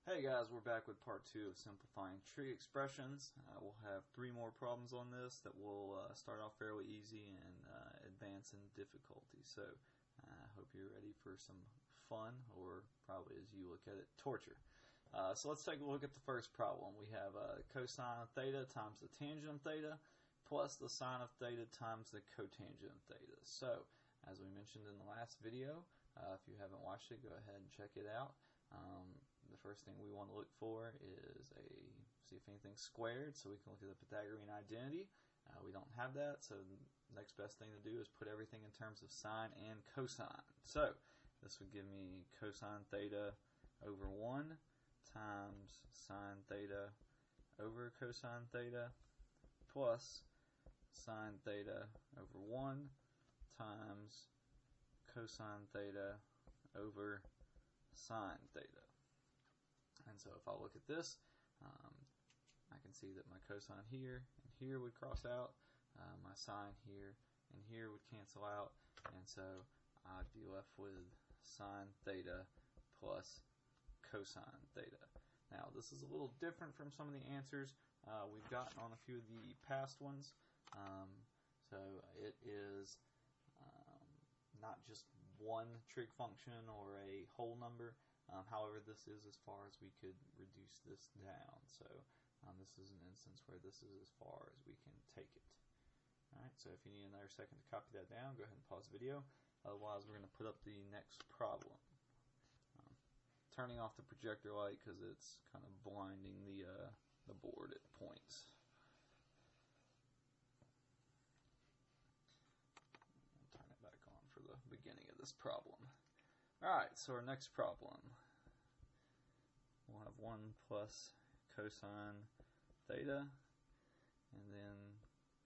Hey guys, we're back with part 2 of simplifying trig expressions. We'll have 3 more problems on this that will start off fairly easy and advance in difficulty. So I hope you're ready for some fun, or probably as you look at it, torture. So let's take a look at the first problem. We have cosine of theta times the tangent of theta plus the sine of theta times the cotangent of theta. So as we mentioned in the last video, if you haven't watched it, go ahead and check it out. The first thing we want to look for is see if anything's squared, so we can look at the Pythagorean identity. We don't have that, so the next best thing to do is put everything in terms of sine and cosine. So this would give me cosine theta over 1 times sine theta over cosine theta plus sine theta over 1 times cosine theta over sine theta. And so if I look at this, I can see that my cosine here and here would cross out, my sine here and here would cancel out, and so I'd be left with sine theta plus cosine theta. Now this is a little different from some of the answers we've gotten on a few of the past ones. So it is not just one trig function or a whole number. However, this is as far as we could reduce this down. So this is an instance where this is as far as we can take it. Alright, so if you need another second to copy that down, go ahead and pause the video. Otherwise, we're going to put up the next problem. Turning off the projector light because it's kind of blinding the board at points. Turn it back on for the beginning of this problem. Alright, so our next problem. We'll have 1 plus cosine theta, and then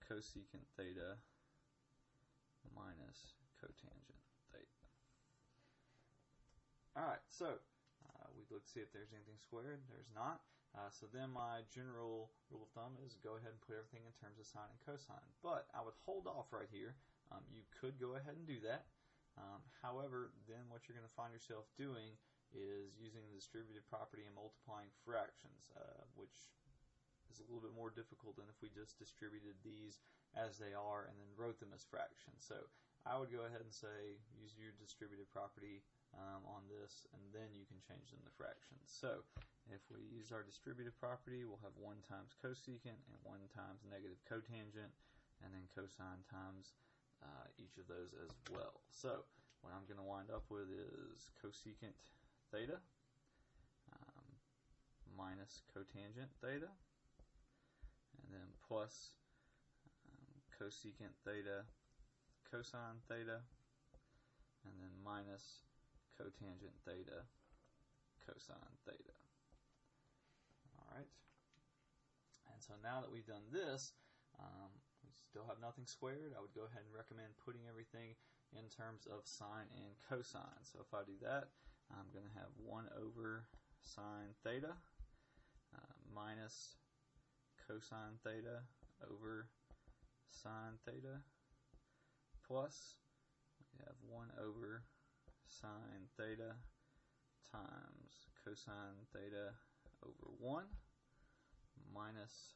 cosecant theta minus cotangent theta. Alright, so we look to see if there's anything squared. There's not. So then my general rule of thumb is go ahead and put everything in terms of sine and cosine. But I would hold off right here. You could go ahead and do that. However, then what you're going to find yourself doing is using the distributive property and multiplying fractions, which is a little bit more difficult than if we just distributed these as they are and then wrote them as fractions. So I would go ahead and say use your distributive property on this, and then you can change them to fractions. So if we use our distributive property, we'll have 1 times cosecant and 1 times negative cotangent, and then cosine times each of those as well. So what I'm going to wind up with is cosecant theta minus cotangent theta, and then plus cosecant theta cosine theta, and then minus cotangent theta cosine theta. Alright, and so now that we've done this, we still have nothing squared. I would go ahead and recommend putting everything in terms of sine and cosine. So if I do that, I'm going to have 1 over sine theta minus cosine theta over sine theta plus we have 1 over sine theta times cosine theta over 1 minus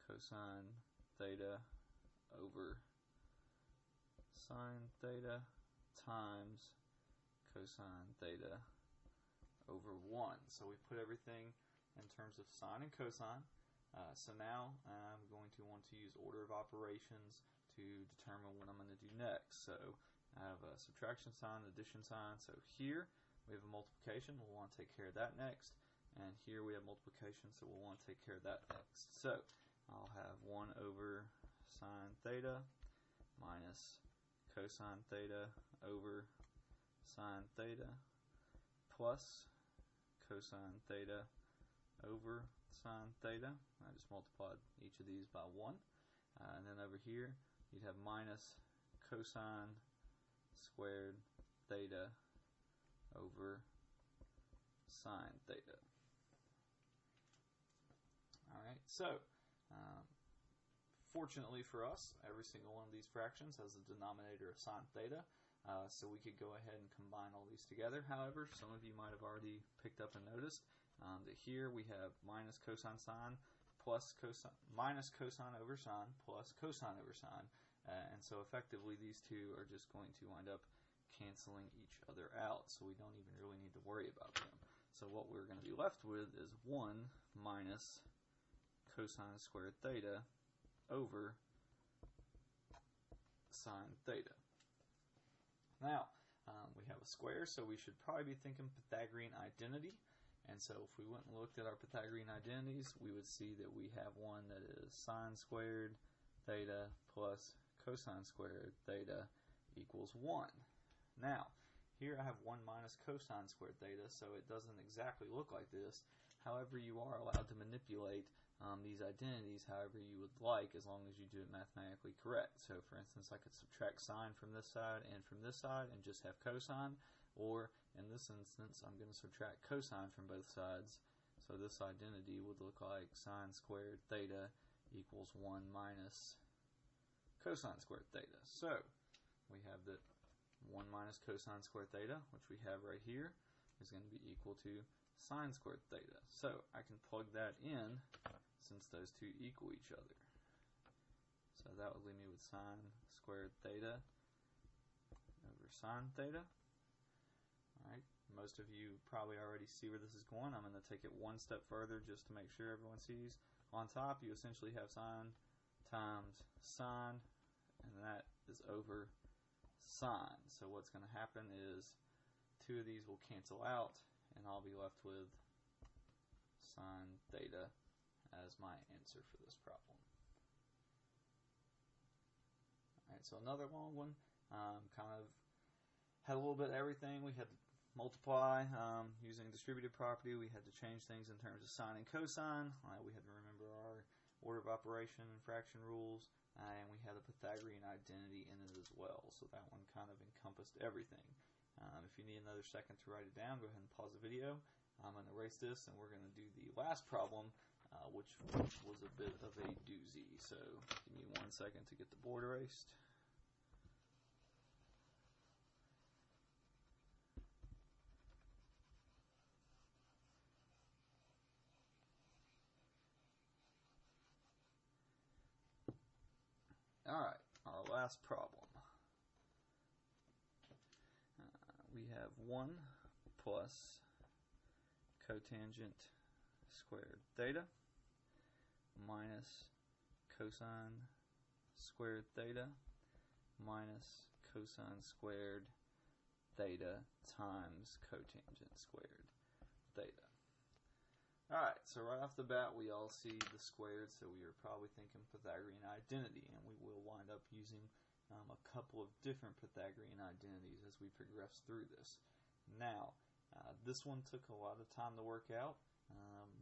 cosine theta over sine theta times cosine theta over 1. So we put everything in terms of sine and cosine. So now I'm going to want to use order of operations to determine what I'm going to do next. So I have a subtraction sign, addition sign. So here we have a multiplication. We'll want to take care of that next. And here we have multiplication, so we'll want to take care of that next. So I'll have 1 over sine theta minus cosine theta over sine theta plus cosine theta over sine theta. I just multiplied each of these by 1. And then over here you'd have minus cosine squared theta over sine theta. Alright, so fortunately for us, every single one of these fractions has a denominator of sine theta. So we could go ahead and combine all these together. However, some of you might have already picked up and noticed that here we have minus cosine sine plus cosine, minus cosine over sine plus cosine over sine. And so effectively these two are just going to wind up canceling each other out, so we don't even really need to worry about them. So what we're going to be left with is 1 minus cosine squared theta over sine theta. Now, we have a square, so we should probably be thinking Pythagorean identity. And so if we went and looked at our Pythagorean identities, we would see that we have one that is sine squared theta plus cosine squared theta equals 1. Now, here I have 1 minus cosine squared theta, so it doesn't exactly look like this. However, you are allowed to manipulate these identities however you would like, as long as you do it mathematically correct. So for instance, I could subtract sine from this side and from this side and just have cosine, or in this instance I'm going to subtract cosine from both sides, so this identity would look like sine squared theta equals 1 minus cosine squared theta. So we have that 1 minus cosine squared theta, which we have right here, is going to be equal to sine squared theta. So I can plug that in since those two equal each other. So that would leave me with sine squared theta over sine theta. Alright, most of you probably already see where this is going. I'm going to take it one step further just to make sure everyone sees. On top, you essentially have sine times sine, and that is over sine. So what's going to happen is two of these will cancel out, and I'll be left with sine theta as my answer for this problem. Alright, so another long one, kind of had a little bit of everything. We had to multiply using distributive property. We had to change things in terms of sine and cosine. We had to remember our order of operation and fraction rules, and we had a Pythagorean identity in it as well. So that one kind of encompassed everything. If you need another second to write it down, go ahead and pause the video. I'm going to erase this, and we're going to do the last problem, which was a bit of a doozy. So give me 1 second to get the board erased. Alright, our last problem. We have 1 plus cotangent squared theta minus cosine squared theta minus cosine squared theta times cotangent squared theta. Alright, so right off the bat we all see the squared, so we are probably thinking Pythagorean identity, and we will wind up using a couple of different Pythagorean identities as we progress through this. Now, this one took a lot of time to work out.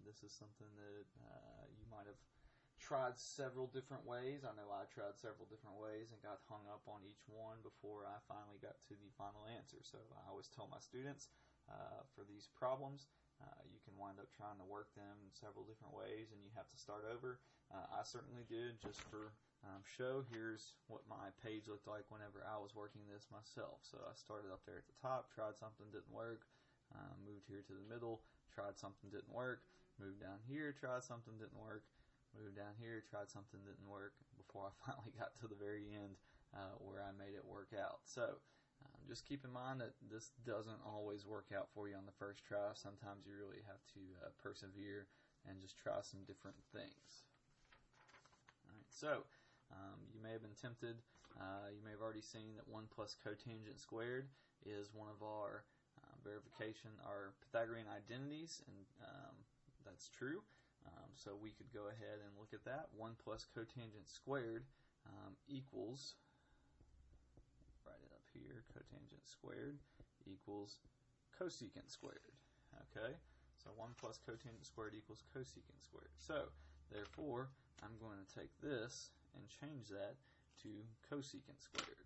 This is something that you might have tried several different ways. I know I tried several different ways and got hung up on each one before I finally got to the final answer. So I always tell my students, for these problems, you can wind up trying to work them in several different ways, and you have to start over. I certainly did, just for show. Here's what my page looked like whenever I was working this myself. So I started up there at the top, tried something, didn't work, moved here to the middle, tried something, didn't work, moved down here, tried something, didn't work, moved down here, tried something, didn't work, before I finally got to the very end where I made it work out. So just keep in mind that this doesn't always work out for you on the first try. Sometimes you really have to persevere and just try some different things. Alright, so you may have been tempted. You may have already seen that 1 plus cotangent squared is one of our our Pythagorean identities, and that's true. So we could go ahead and look at that. 1 plus cotangent squared equals, write it up here, cotangent squared equals cosecant squared. Okay, so 1 plus cotangent squared equals cosecant squared. So therefore, I'm going to take this and change that to cosecant squared.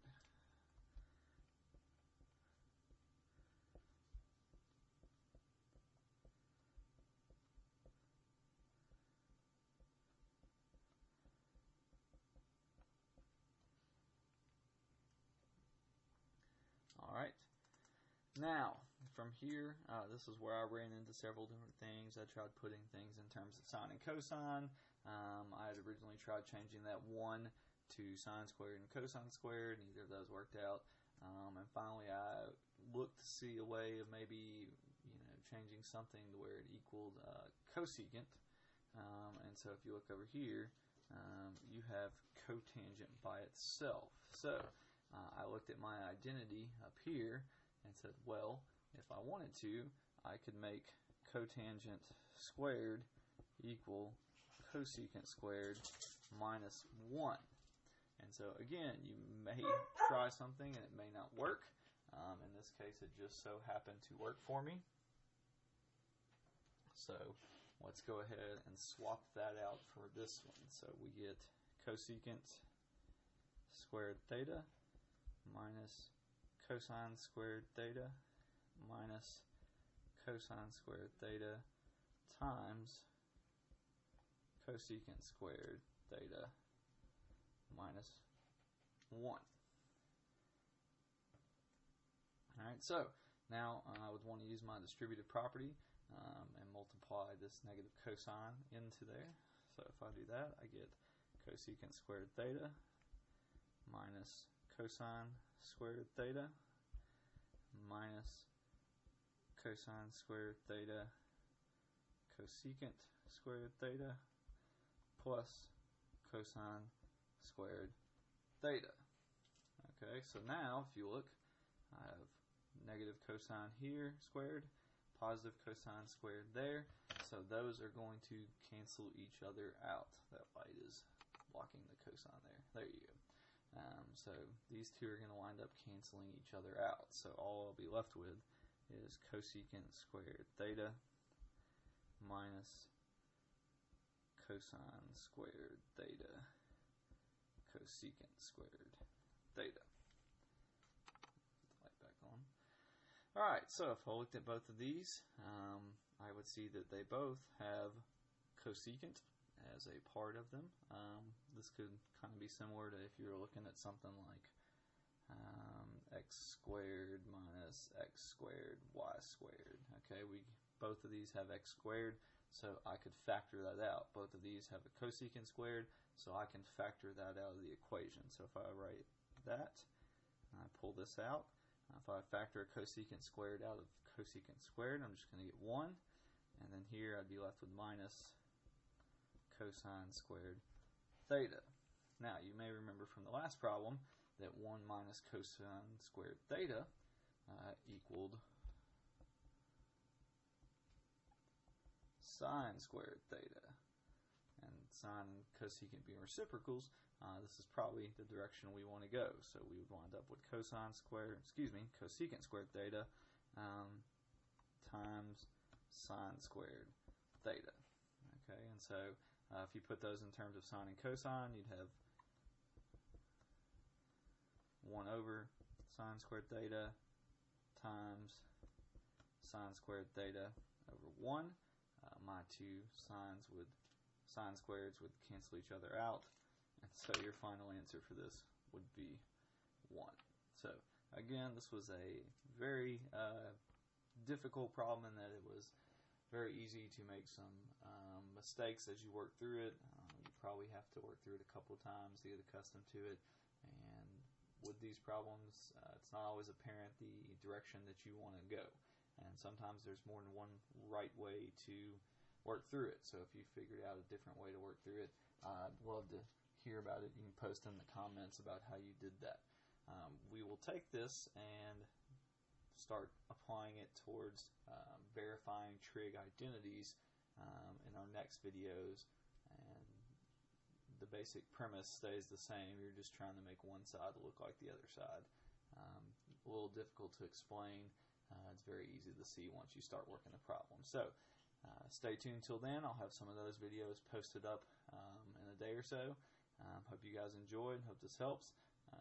Now, from here, this is where I ran into several different things. I tried putting things in terms of sine and cosine. I had originally tried changing that 1 to sine squared and cosine squared. Neither of those worked out. And finally, I looked to see a way of maybe changing something to where it equaled cosecant. And so if you look over here, you have cotangent by itself. So I looked at my identity up here and said, well, if I wanted to, I could make cotangent squared equal cosecant squared minus 1. And so again, you may try something and it may not work. In this case, it just so happened to work for me. So let's go ahead and swap that out for this one. So we get cosecant squared theta minus cosine squared theta minus cosine squared theta times cosecant squared theta minus 1. Alright, so now I would want to use my distributive property and multiply this negative cosine into there. So if I do that, I get cosecant squared theta minus cosine squared theta minus cosine squared theta cosecant squared theta plus cosine squared theta. Okay, so now if you look, I have negative cosine here squared, positive cosine squared there, so those are going to cancel each other out. That light is blocking the cosine there. There you go. So these two are going to wind up canceling each other out. So all I'll be left with is cosecant squared theta minus cosine squared theta cosecant squared theta. Put the light back on. Alright, so if I looked at both of these, I would see that they both have cosecant as a part of them. This could kind of be similar to if you were looking at something like x squared minus x squared y squared. Okay, both of these have x squared, so I could factor that out. Both of these have a cosecant squared, so I can factor that out of the equation. So if I write that, and I pull this out, if I factor a cosecant squared out of cosecant squared, I'm just going to get 1, and then here I'd be left with minus cosine squared theta. Now, you may remember from the last problem that 1 minus cosine squared theta equaled sine squared theta. And sine and cosecant being reciprocals, this is probably the direction we want to go. So we would wind up with cosecant squared theta times sine squared theta. Okay, and so if you put those in terms of sine and cosine, you'd have 1 over sine squared theta times sine squared theta over 1. My two sine squareds would cancel each other out, and so your final answer for this would be 1. So again, this was a very difficult problem in that it was very easy to make some mistakes as you work through it. You probably have to work through it a couple of times to get accustomed to it, and with these problems, it's not always apparent the direction that you want to go, and sometimes there's more than one right way to work through it. So if you figured out a different way to work through it, I'd love to hear about it. You can post in the comments about how you did that. We will take this and start applying it towards verifying trig identities in our next videos, and the basic premise stays the same. You're just trying to make one side look like the other side. A little difficult to explain. It's very easy to see once you start working the problem. So stay tuned till then. I'll have some of those videos posted up in a day or so. Hope you guys enjoyed. Hope this helps.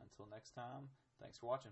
Until next time, thanks for watching.